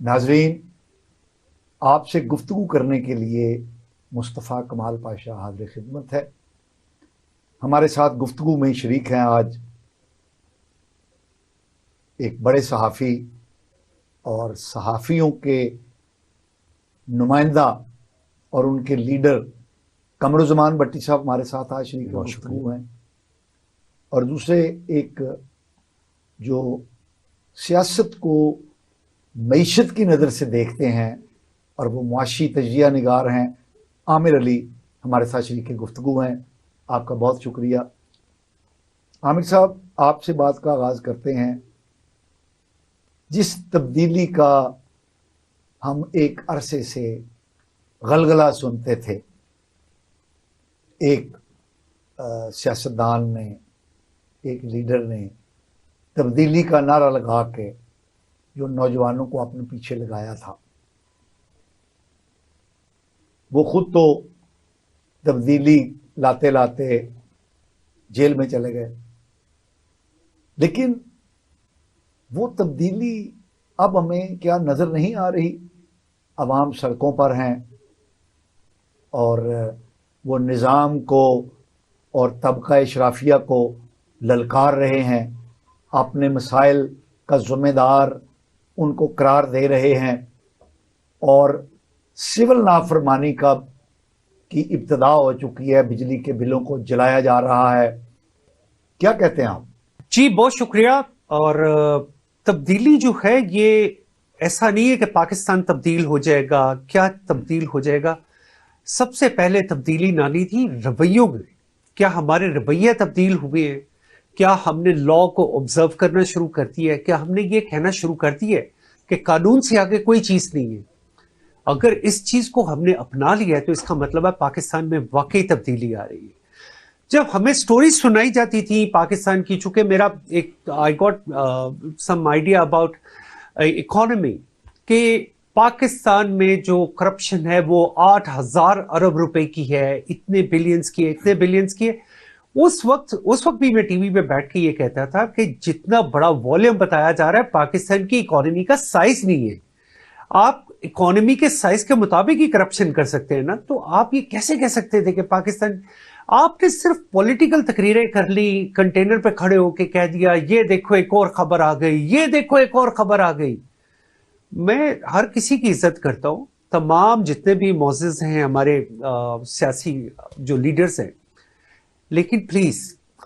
नाजरीन, आपसे गुफ्तगू करने के लिए मुस्तफ़ा कमाल पाशा हाज़िर खिदमत है। हमारे साथ गुफ्तगू में शरीक हैं आज एक बड़े सहाफ़ी और सहाफ़ियों के नुमाइंदा और उनके लीडर कमरुज़्ज़मान भट्टी साहब हमारे साथ आज शरीक गुफ्तगू हैं। और दूसरे एक जो सियासत को मईशत की नज़र से देखते हैं और वो मुआशी तजिया निगार हैं, आमिर अली हमारे साथ शरीक गुफ्तगू हैं। आपका बहुत शुक्रिया। आमिर साहब, आपसे बात का आगाज़ करते हैं। जिस तब्दीली का हम एक अरसे से गलगला सुनते थे, एक सियासतदान ने, एक लीडर ने तब्दीली का नारा लगा के जो नौजवानों को अपने पीछे लगाया था, वो खुद तो तब्दीली लाते लाते जेल में चले गए, लेकिन वो तब्दीली अब हमें क्या नज़र नहीं आ रही। अवाम सड़कों पर हैं और वो निज़ाम को और तबका इशराफिया को ललकार रहे हैं, अपने मसाइल का ज़िम्मेदार उनको करार दे रहे हैं और सिविल नाफरमानी की इब्तिदा हो चुकी है। बिजली के बिलों को जलाया जा रहा है। क्या कहते हैं आप? जी, बहुत शुक्रिया। और तब्दीली जो है ये ऐसा नहीं है कि पाकिस्तान तब्दील हो जाएगा। क्या तब्दील हो जाएगा? सबसे पहले तब्दीली लानी थी रवैयों में। क्या हमारे रवैये तब्दील हुए हैं? क्या हमने लॉ को ऑब्जर्व करना शुरू कर दिया है? क्या हमने ये कहना शुरू कर दिया है कि कानून से आगे कोई चीज नहीं है? अगर इस चीज को हमने अपना लिया है तो इसका मतलब है पाकिस्तान में वाकई तब्दीली आ रही है। जब हमें स्टोरी सुनाई जाती थी पाकिस्तान की, चूंकि मेरा एक I got some idea about economy कि पाकिस्तान में जो करप्शन है वो 8,000 अरब रुपए की है, इतने बिलियंस की है, इतने बिलियंस की है। उस वक्त भी मैं टीवी पे बैठ के ये कहता था कि जितना बड़ा वॉल्यूम बताया जा रहा है, पाकिस्तान की इकोनॉमी का साइज नहीं है। आप इकोनॉमी के साइज के मुताबिक ही करप्शन कर सकते हैं ना, तो आप ये कैसे कह सकते थे कि पाकिस्तान, आपने सिर्फ पॉलिटिकल तकरीरें कर ली, कंटेनर पे खड़े होके कह दिया ये देखो एक और खबर आ गई, ये देखो एक और खबर आ गई। मैं हर किसी की इज्जत करता हूं, तमाम जितने भी मोअज़्ज़िज़ हैं हमारे सियासी जो लीडर्स हैं, लेकिन प्लीज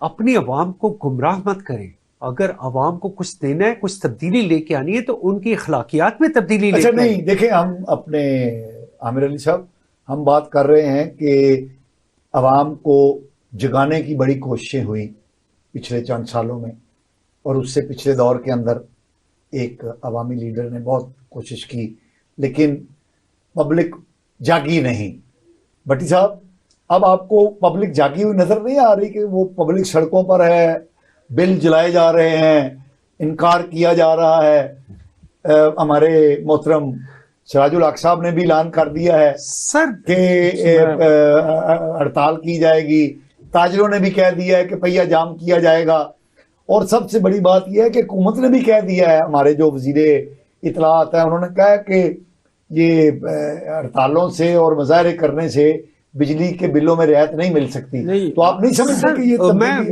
अपनी अवाम को गुमराह मत करें। अगर अवाम को कुछ देना है, कुछ तब्दीली लेके आनी है तो उनकी अखलाकियात में तब्दीली अच्छा लेके नहीं, देखें, हम अपने आमिर अली साहब, हम बात कर रहे हैं कि अवाम को जगाने की बड़ी कोशिशें हुई पिछले चंद सालों में, और उससे पिछले दौर के अंदर एक अवामी लीडर ने बहुत कोशिश की, लेकिन पब्लिक जागी नहीं। भट्टी साहब, अब आपको पब्लिक जागी हुई नजर नहीं आ रही कि वो पब्लिक सड़कों पर है, बिल जलाए जा रहे हैं, इनकार किया जा रहा है। हमारे मोहतरम सिराजुल हक साहब ने भी ऐलान कर दिया है सर कि हड़ताल की जाएगी। ताजरों ने भी कह दिया है कि पहिया जाम किया जाएगा। और सबसे बड़ी बात यह है कि हुकूमत ने भी कह दिया है, हमारे जो वजीरे इतलात है उन्होंने कहा कि ये हड़तालों से और मुजाहरे करने से बिजली के बिलों में रियायत नहीं मिल सकती। नहीं, तो आप नहीं समझते कि ये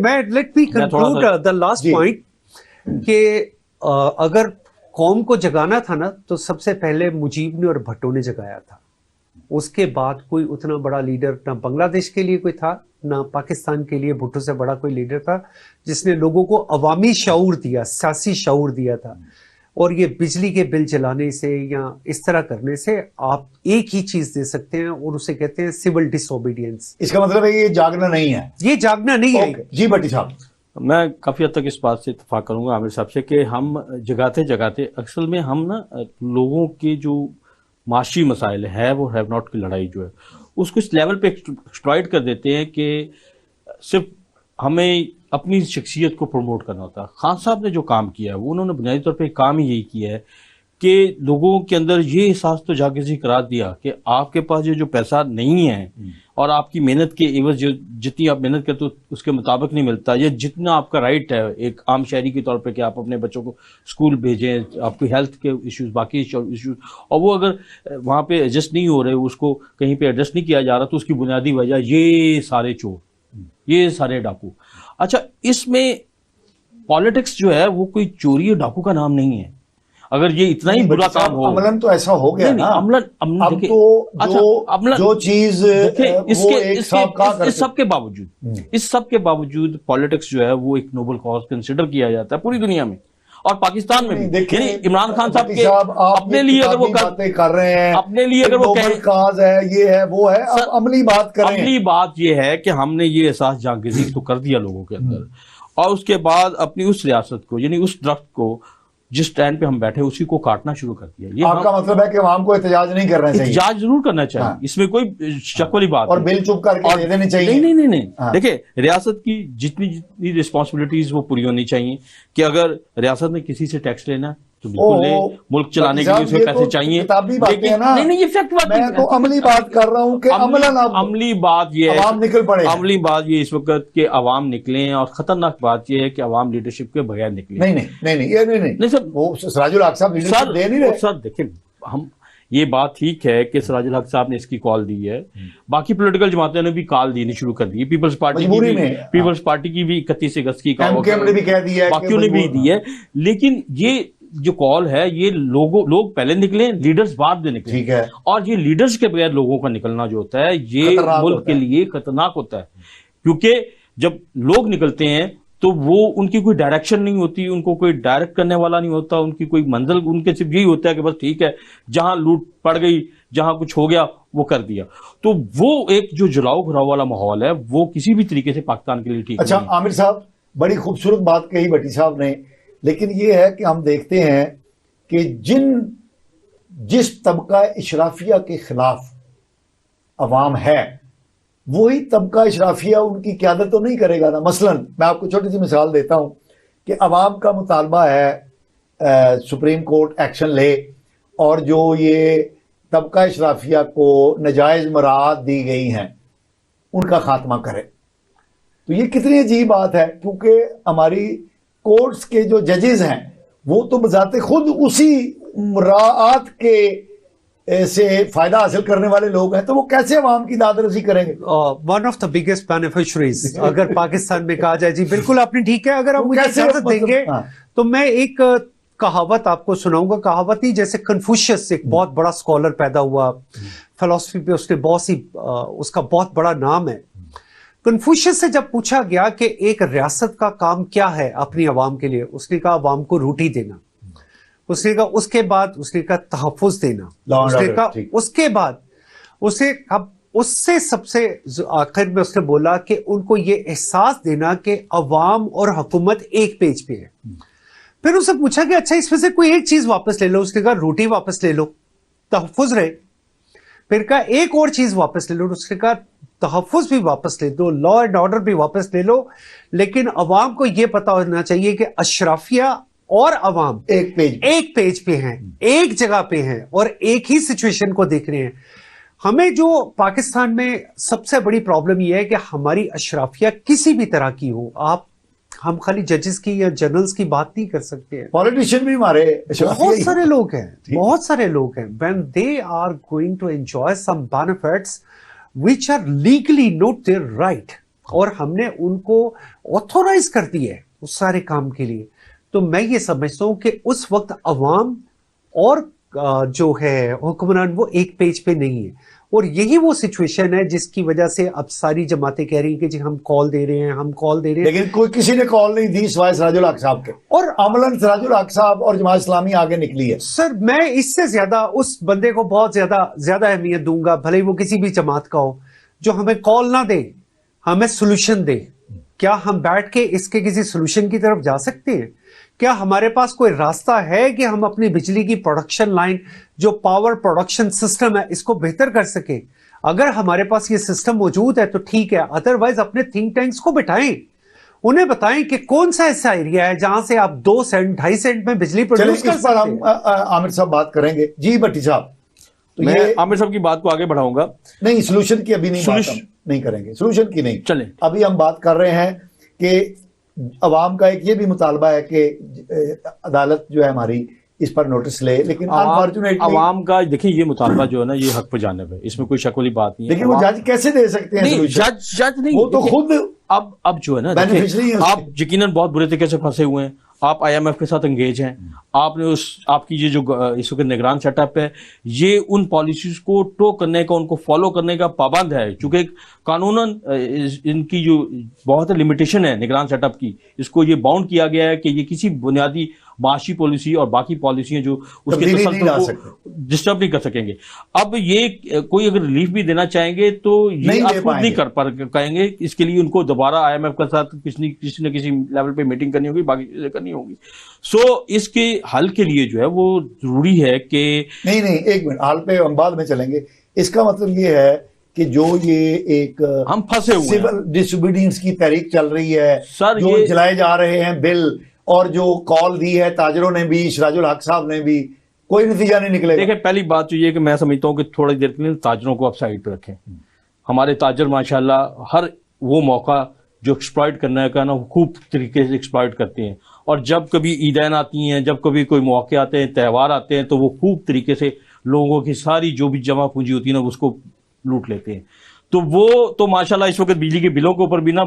मैं let me conclude the last point कि अगर कौम को जगाना था ना तो सबसे पहले मुजीब ने और भट्टो ने जगाया था। उसके बाद कोई उतना बड़ा लीडर ना बांग्लादेश के लिए कोई था, ना पाकिस्तान के लिए भुट्टो से बड़ा कोई लीडर था जिसने लोगों को अवामी शऊर दिया, सियासी शऊर दिया था। और ये बिजली के बिल जलाने से या इस तरह करने से आप एक ही चीज दे सकते हैं और उसे कहते हैं सिविल डिसोबीडियंस। इसका मतलब है ये जागना नहीं है, ये जागना नहीं है। जी भट्टी साहब, मैं काफी हद तक इस बात से इत्तेफाक करूंगा आमिर साहब से कि हम जगाते जगाते असल में हम ना लोगों के जो माशी मसाइल है, वो हैव नॉट की लड़ाई जो है उसको इस लेवल पे एक्सप्लॉइट कर देते हैं कि सिर्फ हमें अपनी शख्सियत को प्रमोट करना होता है। खान साहब ने जो काम किया है वो उन्होंने बुनियादी तौर पे काम ही यही किया है कि लोगों के अंदर ये एहसास तो जागृति करा दिया कि आपके पास ये जो पैसा नहीं है और आपकी मेहनत के एवज जो जितनी आप मेहनत करते हो उसके मुताबिक नहीं मिलता, या जितना आपका राइट है एक आम शहरी के तौर पे कि आप अपने बच्चों को स्कूल भेजें, आपकी हेल्थ के इश्यूज, बाकी इश्यूज, और वो अगर वहाँ पे एडजस्ट नहीं हो रहे, उसको कहीं पे एडजस्ट नहीं किया जा रहा, तो उसकी बुनियादी वजह ये सारे चोर, ये सारे डाकू। अच्छा, इसमें पॉलिटिक्स जो है वो कोई चोरी और डाकू का नाम नहीं है। अगर ये इतना ही बुरा काम हो, अमलन तो ऐसा हो गया ना, अमलन अब तो जो चीज इस सब के बावजूद पॉलिटिक्स जो है वो एक नोबल कॉज कंसिडर किया जाता है पूरी दुनिया में, और पाकिस्तान में भी। यानी इमरान खान साहब के अपने लिए अगर वो बातें कर रहे हैं, अपने लिए अगर वो नोबल कॉज है, ये है वो है, अब अमली बात करें। अमली बात ये है कि हमने ये एहसास जागीज़ी तो कर दिया लोगों के अंदर, और उसके बाद अपनी उस रियासत को, यानी उस दरख्त को जिस स्टैंड पे हम बैठे उसी को काटना शुरू कर दिया। ये आपका मतलब है कि आवाम को एहतजाज नहीं करना चाहिए? एहतजाज जरूर करना चाहिए, हाँ। इसमें कोई शक वाली बात और बिल चुप करके दे देने चाहिए? नहीं। हाँ। देखिए, रियासत की जितनी रिस्पॉन्सिबिलिटीज वो पूरी होनी चाहिए, कि अगर रियासत ने किसी से टैक्स लेना तो बिल्कुल ले, मुल्क चलाने के लिए उसे पैसे चाहिए, नहीं, ये फैक्ट बात है। तो अमली बात कर रहा हूँ कि अमली बात ये है, अवाम निकल पड़े। अमली बात ये इस वक्त के अवाम निकले, और खतरनाक बात ये है कि अवाम लीडरशिप के बगैर निकले। नहीं सर, वो सिराजुल हक साहब लीडरशिप दे नहीं रहे। सर देखिए, हम ये बात ठीक है कि सिराजुल हक साहब ने इसकी कॉल दी है, बाकी पॉलिटिकल जमातों ने भी कॉल देनी शुरू कर दी है। पीपल्स पार्टी की भी 31 अगस्त की बाकियों ने भी दी है, लेकिन ये जो कॉल है ये लोग पहले निकले, लीडर्स बाद में निकले, ठीक है। और ये लीडर्स के बगैर लोगों का निकलना जो होता है ये मुल्क के लिए खतरनाक होता है, क्योंकि जब लोग निकलते हैं तो वो उनकी कोई डायरेक्शन नहीं होती, उनको कोई डायरेक्ट करने वाला नहीं होता, उनकी कोई मंजिल, उनके सिर्फ यही होता है कि बस ठीक है, जहां लूट पड़ गई, जहां कुछ हो गया वो कर दिया। तो वो एक जो जलाओ घुराव वाला माहौल है वो किसी भी तरीके से पाकिस्तान के लिए ठीक अच्छा, आमिर साहब बड़ी खूबसूरत बात कही भट्टी साहब ने, लेकिन ये है कि हम देखते हैं कि जिस तबका इशराफिया के खिलाफ अवाम है, वही तबका इशराफिया उनकी क़यादत तो नहीं करेगा ना। मसलन मैं आपको छोटी सी मिसाल देता हूं कि अवाम का मुतालबा है सुप्रीम कोर्ट एक्शन ले, और जो ये तबका इशराफिया को नाजायज मराहत दी गई हैं उनका खात्मा करे। तो ये कितनी अजीब बात है, क्योंकि हमारी कोर्ट्स के जो जजेस हैं वो तो बजाते खुद उसी मुराआत के से फायदा हासिल करने वाले लोग हैं, तो वो कैसे अवाम की दादरसी करेंगे? One of the biggest beneficiaries अगर पाकिस्तान में कहा जाए। जी बिल्कुल, आपने ठीक है। अगर आप मुझे इजाजत देंगे तो मैं एक कहावत आपको सुनाऊंगा। कहावत ही जैसे कन्फ्यूशियस एक बहुत बड़ा स्कॉलर पैदा हुआ फिलॉसफी पे, उसने बहुत सी उसका बहुत बड़ा नाम है। कन्फ्यूशियस से जब पूछा गया कि एक रियासत का काम क्या है अपनी आवाम के लिए, उसने कहा आवाम को रोटी देना, उसने कहा उसके बाद उसने कहा तहफ़्फ़ुज़ देना, उसने कहा उसके बाद उसे अब उससे सबसे आखिर में उसने बोला कि उनको ये एहसास देना कि अवाम और हुकूमत एक पेज पे है। फिर उससे पूछा कि अच्छा इसमें से कोई एक चीज वापस ले लो, उसने कहा रोटी वापस ले लो, तहफ़्फ़ुज़ रहे। फिर कहा एक और चीज वापस ले लो, उसने कहा तहफ़्फ़ुज़ भी वापस ले दो, लॉ एंड ऑर्डर भी वापस ले लो, लेकिन अवाम को यह पता होना चाहिए कि अशराफिया और अवाम एक पेज पे हैं, एक जगह पे हैं और एक ही सिचुएशन को देख रहे हैं। हमें जो पाकिस्तान में सबसे बड़ी प्रॉब्लम यह है कि हमारी अशराफिया किसी भी तरह की हो, हम खाली जजेस की या जनरल्स की बात नहीं कर सकते हैं, पॉलिटिशियन भी हमारे बहुत सारे लोग हैं, बहुत सारे लोग हैं। When they are going to enjoy some benefits which are legally not there right, और हमने उनको ऑथोराइज कर दिया है उस सारे काम के लिए, तो मैं ये समझता हूं कि उस वक्त अवाम और जो है हुक्मरान वो एक पेज पे नहीं है। और यही वो सिचुएशन है जिसकी वजह से अब सारी जमातें कह रही हैं कि जी हम कॉल दे रहे हैं, हम कॉल दे रहे हैं, लेकिन कोई किसी ने कॉल नहीं दी सिवाय सिराजुल हक साहब के, और अमलन सिराजुल हक साहब और जमात इस्लामी आगे निकली है। सर मैं इससे ज्यादा उस बंदे को बहुत ज्यादा अहमियत दूंगा, भले ही वो किसी भी जमात का हो, जो हमें कॉल ना दे, हमें सोल्यूशन दे। क्या हम बैठ के इसके किसी सोल्यूशन की तरफ जा सकते हैं? क्या हमारे पास कोई रास्ता है कि हम अपनी बिजली की प्रोडक्शन लाइन, जो पावर प्रोडक्शन सिस्टम है, इसको बेहतर कर सके? अगर हमारे पास ये सिस्टम मौजूद है तो ठीक है, अदरवाइज अपने थिंक टैंक्स को बिठाएं, उन्हें बताएं कि कौन सा ऐसा एरिया है जहां से आप 2 सेंट 2.5 सेंट में बिजली प्रोड्यूस कर सकते हैं। हम आमिर साहब बात करेंगे। जी भट्टी साहब, तो मैं ये आमिर साहब की बात को आगे बढ़ाऊंगा। नहीं, सोल्यूशन की अभी नहीं बात हम नहीं करेंगे, सोल्यूशन की नहीं। चलें। अभी हम बात कर रहे हैं कि अवाम का एक ये भी मुतालबा है कि अदालत जो है हमारी इस पर नोटिस ले, लेकिन अनफॉर्चुनेटली अवाम का देखिए ये मुतालबा जो है ना, ये हक पर जानिब है, इसमें कोई शक वाली बात नहीं है। देखिए वो जज कैसे दे सकते हैं नहीं, solution? जज नहीं, वो तो खुद अब जो है ना, बेनिफिशियरी है आप यकीनन बहुत बुरे तरीके से फंसे हुए हैं, आप IMF के साथ एंगेज हैं, आपने आपकी ये जो इस वक्त निगरान सेटअप है, ये उन पॉलिसीज को टो करने का, उनको फॉलो करने का पाबंद है, क्योंकि कानूनन इनकी जो बहुत लिमिटेशन है निगरान सेटअप की, इसको ये बाउंड किया गया है कि ये किसी बुनियादी माशी पॉलिसी और बाकी पॉलिसियां जो उसके तसल्सल को डिस्टर्ब नहीं कर सकेंगे। अब ये कोई अगर रिलीफ भी देना चाहेंगे तो ये आप खुद नहीं कर पाएंगे, इसके लिए उनको दोबारा IMF के साथ किसी न किसी लेवल पे मीटिंग करनी होगी, बाकी चीजें करनी होगी। सो इसके हल के लिए जो है वो जरूरी है कि नहीं, एक मिनट, हाल पे हम बाद में चलेंगे। इसका मतलब ये है कि जो ये एक हम फंसे हुए सिविल डिसोबीडियंस की तहरीक चल रही है सर, जो जलाए जा रहे हैं बिल, और जो कॉल दी है ताजरों ने भी, सिराजुल हक साहब ने भी, कोई नतीजा नहीं निकलेगा। देखिए पहली बात तो ये कि मैं समझता हूँ कि थोड़ी देर के लिए ताजरों को आप साइड पे रखें। हमारे ताजर माशाल्लाह हर वो मौका जो एक्सप्लॉइट करने का ना, खूब तरीके से एक्सप्लॉइट करते हैं, और जब कभी ईदैन आती हैं, जब कभी कोई मौके आते हैं, त्यौहार आते हैं, तो वो खूब तरीके से लोगों की सारी जो भी जमा पूंजी होती है ना उसको लूट लेते हैं। तो वो तो माशाल्लाह इस वक्त बिजली के बिलों के ऊपर भी ना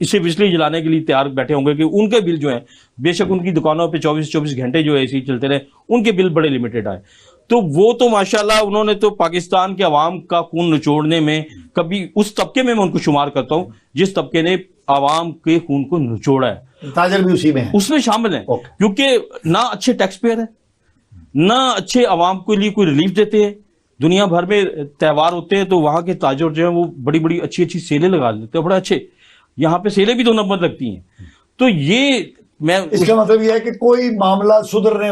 इसे बिजली जलाने के लिए तैयार बैठे होंगे कि उनके बिल जो हैं, बेशक उनकी दुकानों पे 24-24 घंटे जो है ऐसे ही चलते रहे, उनके बिल बड़े लिमिटेड आए। तो वो तो माशाल्लाह उन्होंने तो पाकिस्तान के अवाम का खून निचोड़ने में, कभी उस तबके में मैं उनको शुमार करता हूं जिस तबके ने अवाम के खून को निचोड़ा है, ताजर भी उसी में है, उसमें शामिल है। क्योंकि ना अच्छे टैक्स पेयर है, ना अच्छे अवाम के लिए कोई रिलीफ देते हैं। दुनिया भर में त्यौहार होते हैं तो वहां के ताजर जो है वो बड़ी बड़ी अच्छी अच्छी सेलें लगा देते हैं, बड़े अच्छे, यहाँ पे सेलें भी 2 नंबर लगती हैं। तो ये मैं इसका मतलब यह है कि कोई मामला सुधरने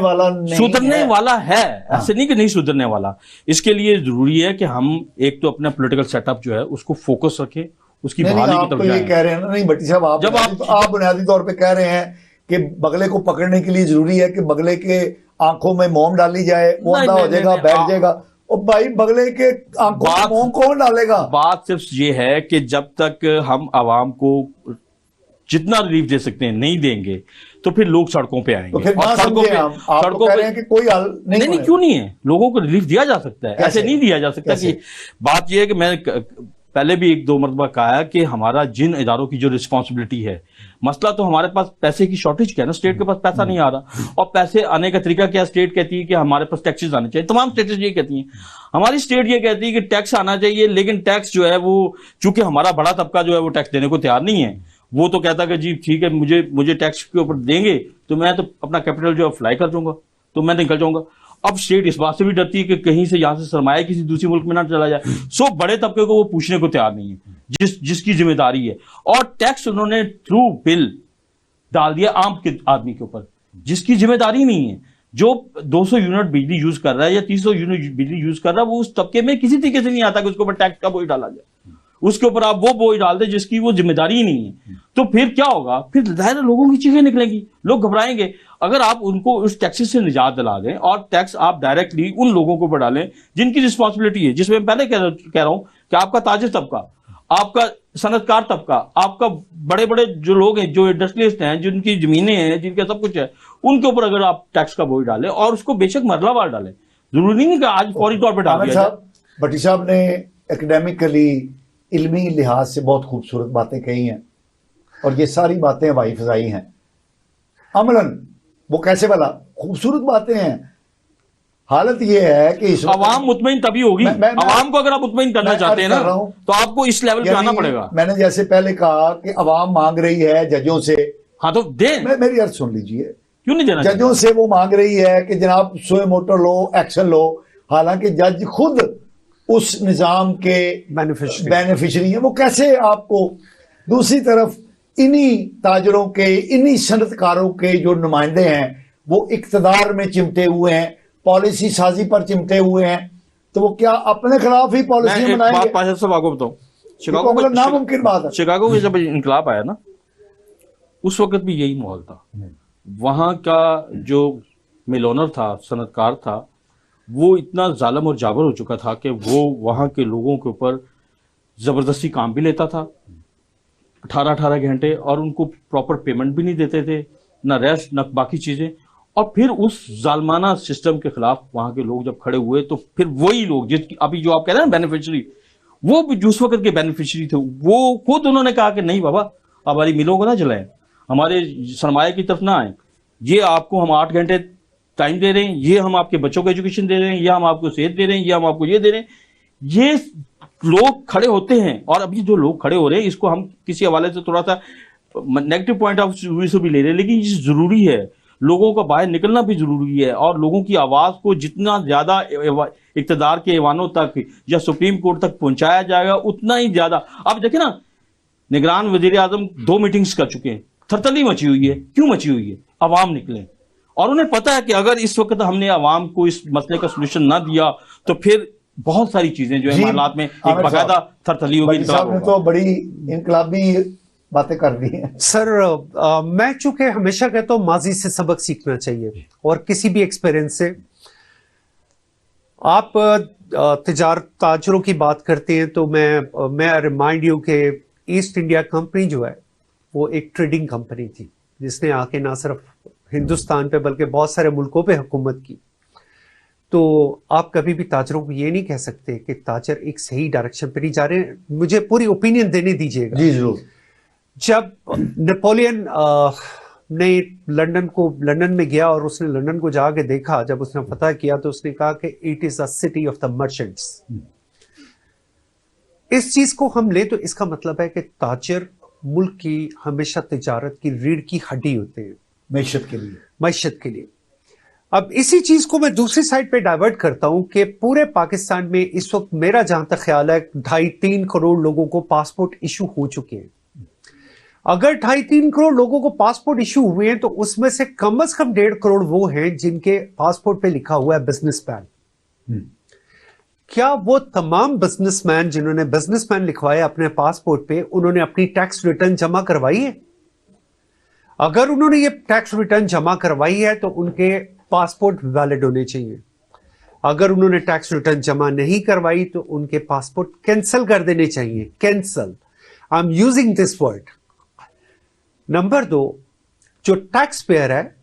वाला है, ऐसे नहीं कि नहीं सुधरने वाला। इसके लिए जरूरी है कि हम एक तो अपना पॉलिटिकल सेटअप जो है उसको फोकस रखें, उसकी बहाली की तरफ जाएं। कह रहे हैं ना, नहीं भट्टी साहब, आप बुनियादी तौर पे कह रहे हैं कि बगले को पकड़ने के लिए जरूरी है कि बगले के आंखों में मोम डाली जाए, वो अंधा हो जाएगा, बैठ जाएगा। और भाई बगले के आंखों में मोम कौन डालेगा? बात सिर्फ ये है कि जब तक हम आवाम को जितना रिलीफ दे सकते हैं नहीं देंगे तो फिर लोग सड़कों पे आएंगे। तो फिर और सड़कों पे कि कोई हल नहीं, क्यों नहीं है? लोगों को रिलीफ दिया जा सकता है, ऐसे नहीं दिया जा सकता। कि बात यह है कि मैंने पहले भी 1-2 मरतबा कहा कि हमारा जिन इदारों की जो रिस्पॉन्सिबिलिटी है, मसला तो हमारे पास पैसे की शॉर्टेज क्या है ना, स्टेट के पास पैसा नहीं आ रहा, और पैसे आने का तरीका क्या? स्टेट कहती है कि हमारे पास टैक्सेस आने चाहिए, तमाम स्टेट्स ये कहती हैं। हमारी स्टेट ये कहती है कि टैक्स आना चाहिए, लेकिन टैक्स जो है वो, चूंकि हमारा बड़ा तबका जो है वो टैक्स देने को तैयार नहीं है, वो तो कहता कि जी ठीक है, मुझे टैक्स के ऊपर देंगे तो मैं तो अपना कैपिटल जो है फ्लाई कर दूंगा, तो मैं निकल जाऊंगा। अब स्टेट इस बात से भी डरती है कि कहीं से यहां से सरमाया किसी दूसरे मुल्क में ना चला जाए। सो बड़े तबके को वो पूछने को तैयार नहीं है जिसकी जिम्मेदारी है, और टैक्स उन्होंने थ्रू बिल डाल दिया आम के आदमी के ऊपर, जिसकी जिम्मेदारी नहीं है। जो 200 यूनिट बिजली यूज कर रहा है या 300 यूनिट बिजली यूज कर रहा है, वो उस तबके में किसी तरीके से नहीं आता कि उसके ऊपर टैक्स का बोझ डाला जाए, उसके ऊपर आप वो बोझ डाल दे जिसकी वो जिम्मेदारी ही नहीं है। तो फिर क्या होगा? फिर जाहिर लोगों की चीखें निकलेंगी, लोग घबराएंगे। अगर आप उनको उस टैक्सेस से निजात दिला दें और टैक्स आप डायरेक्टली उन लोगों को बढ़ा लें जिनकी रिस्पॉन्सिबिलिटी है, जिसमें मैं पहले कह रहा हूं कि आपका ताजिर तबका, आपका सनतकार तबका, आपका बड़े बड़े जो लोग हैं, जो इंडस्ट्रियलिस्ट हैं, जिनकी जमीनें हैं, जिनका सब कुछ है, उनके ऊपर अगर आप टैक्स का बोझ डालें और उसको बेशक मरलावार डालें, जरूरी नहीं कि आज फौरी तौर पर डाल दिया जाए। भट्टी साहब ने एकेडमिकली, इल्मी लिहाज से बहुत खूबसूरत बातें कही हैं, और ये सारी बातें हवाई फजाई हैं। अमलन वो कैसे वाला खूबसूरत बातें हैं। हालत ये है कि इस अवाम मुतमईन तभी होगी। अवाम को अगर आप मुतमईन करना चाहते हैं ना, तो आपको इस लेवल पे आना पड़ेगा। मैंने जैसे पहले कहा कि अवाम मांग रही है जजों से, हाँ तो दें। मेरी अर्ज सुन लीजिए, क्यों नहीं देना? जजों से वो मांग रही है कि जनाब सोए मोटर लो, एक्शन लो, हालांकि जज खुद उस निजाम के बेनिफिशरी है। वो कैसे आपको? दूसरी तरफ इन्हीं ताजरों के, इन्हीं सनतकारों के जो नुमाइंदे हैं वो इक्तदार में चिमटे हुए हैं, पॉलिसी साजी पर चिमटे हुए हैं, तो वो क्या अपने खिलाफ ही पॉलिसी बनाएंगे? पाशा साहब आपको बताऊं, शिकागो मतलब नामुमकिन बात है। शिकागो में जब इनकलाब आया ना, उस वक्त भी यही माहौल था। वहां का जो मिलोनर था, सनतकार था, वो इतना जालिम और जाबर हो चुका था कि वो वहां के लोगों के ऊपर जबरदस्ती काम भी लेता था 18-18 घंटे, और उनको प्रॉपर पेमेंट भी नहीं देते थे, ना रेस्ट ना बाकी चीजें। और फिर उस जालमाना सिस्टम के खिलाफ वहां के लोग जब खड़े हुए, तो फिर वही लोग जिसकी अभी जो आप कह रहे हैं बेनिफिशियरी, वो भी उस वक्त के बेनिफिशियरी थे, वो खुद उन्होंने कहा कि नहीं बाबा, हमारी मिलों को ना जलाएं, हमारे सरमाए की तरफ ना आए, ये आपको हम 8 घंटे टाइम दे रहे हैं, ये हम आपके बच्चों को एजुकेशन दे रहे हैं, ये हम आपको सेहत दे रहे हैं, ये हम आपको ये दे रहे हैं। ये लोग खड़े होते हैं, और अभी जो लोग खड़े हो रहे हैं, इसको हम किसी हवाले से थोड़ा सा नेगेटिव पॉइंट ऑफ व्यू से भी ले रहे हैं, लेकिन ये जरूरी है, लोगों का बाहर निकलना भी जरूरी है, और लोगों की आवाज को जितना ज्यादा इक्तदार के ऐवानों तक या सुप्रीम कोर्ट तक पहुंचाया जाएगा, उतना ही ज्यादा। अब देखें ना, निगरान वजीर आजम 2 मीटिंग्स कर चुके हैं, थरथली मची हुई है। क्यों मची हुई है? अवाम निकले, और उन्हें पता है कि अगर इस वक्त हमने अवाम को इस मसले का सोल्यूशन ना दिया, तो फिर बहुत सारी चीजें जो है मामलात में एक बाकायदा थरथली होगी। साहब ने तो बड़ी इनकलाबी बातें कर दी हैं। सर, मैं चूंकि हमेशा कहता हूं माजी से सबक सीखना चाहिए, और किसी भी एक्सपीरियंस से। आप तिजारत ताजरों की बात करते हैं, तो मैं रिमाइंड यू के ईस्ट इंडिया कंपनी जो है वो एक ट्रेडिंग कंपनी थी, जिसने आके ना सिर्फ हिंदुस्तान पे बल्कि बहुत सारे मुल्कों पे हुकूमत की। तो आप कभी भी ताजरों को ये नहीं कह सकते कि ताजर एक सही डायरेक्शन पे नहीं जा रहे हैं। मुझे पूरी ओपिनियन देने दीजिएगा। जी जरूर। जब नेपोलियन ने लंदन में गया और उसने लंदन को जाके देखा, जब उसने फतह किया, तो उसने कहा कि it is a city of the merchants. इस चीज को हम ले तो इसका मतलब है कि ताजर मुल्क की हमेशा तिजारत की रीढ़ की हड्डी होते हैं, मैशत के लिए। अब इसी चीज को मैं दूसरी साइड पे डाइवर्ट करता हूं कि पूरे पाकिस्तान में इस वक्त मेरा जहां तक ख्याल है 2.5-3 करोड़ लोगों को पासपोर्ट इशू हो चुके हैं। अगर 2.5-3 करोड़ लोगों को पासपोर्ट इशू हुए हैं, तो उसमें से कम 1.5 करोड़ वो हैं जिनके पासपोर्ट पे लिखा हुआ है बिजनेसमैन। क्या वो तमाम बिजनेसमैन जिन्होंने बिजनेसमैन लिखवाया अपने पासपोर्ट पे, उन्होंने अपनी टैक्स रिटर्न जमा करवाई है? अगर उन्होंने ये टैक्स रिटर्न जमा करवाई है, तो उनके पासपोर्ट वैलिड होने चाहिए। अगर उन्होंने टैक्स रिटर्न जमा नहीं करवाई, तो उनके पासपोर्ट कैंसिल कर देने चाहिए। Cancel, I am using this word. Number 2, जो टैक्स पेयर है,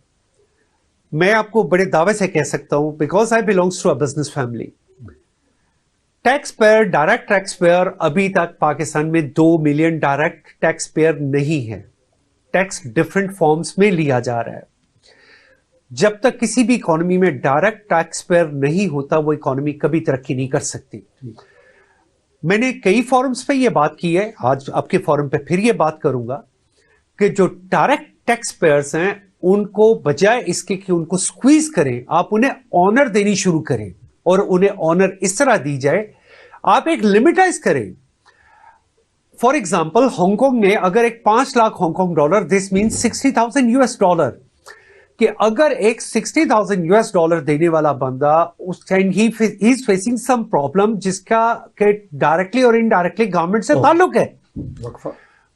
मैं आपको बड़े दावे से कह सकता हूं, because I belongs to a business family. Tax payer, direct tax payer, अभी तक पाकिस्तान में 2 मिलियन डायरेक्ट टैक्स पेयर नहीं है। टैक्स डिफरेंट फॉर्म्स में लिया जा रहा है। जब तक किसी भी इकोनॉमी में डायरेक्ट टैक्स पेयर नहीं होता, वो इकोनॉमी कभी तरक्की नहीं कर सकती। मैंने कई फोरम्स पे ये बात की है, आज आपके फोरम पे फिर ये बात करूंगा कि जो डायरेक्ट टैक्स पेयर्स हैं, उनको बजाय इसके कि उनको स्क्वीज करें, आप उन्हें ऑनर देनी शुरू करें, और उन्हें ऑनर इस तरह दी जाए, आप एक लिमिटाइज करें। फॉर एग्जाम्पल, हांगकांग में अगर एक 5 lakh Hong Kong dollar, this mean $60,000, कि अगर एक $60,000 देने वाला बंदा उस टाइम ही इज फेसिंग सम प्रॉब्लम जिसका के डायरेक्टली और इनडायरेक्टली गवर्नमेंट से ताल्लुक है,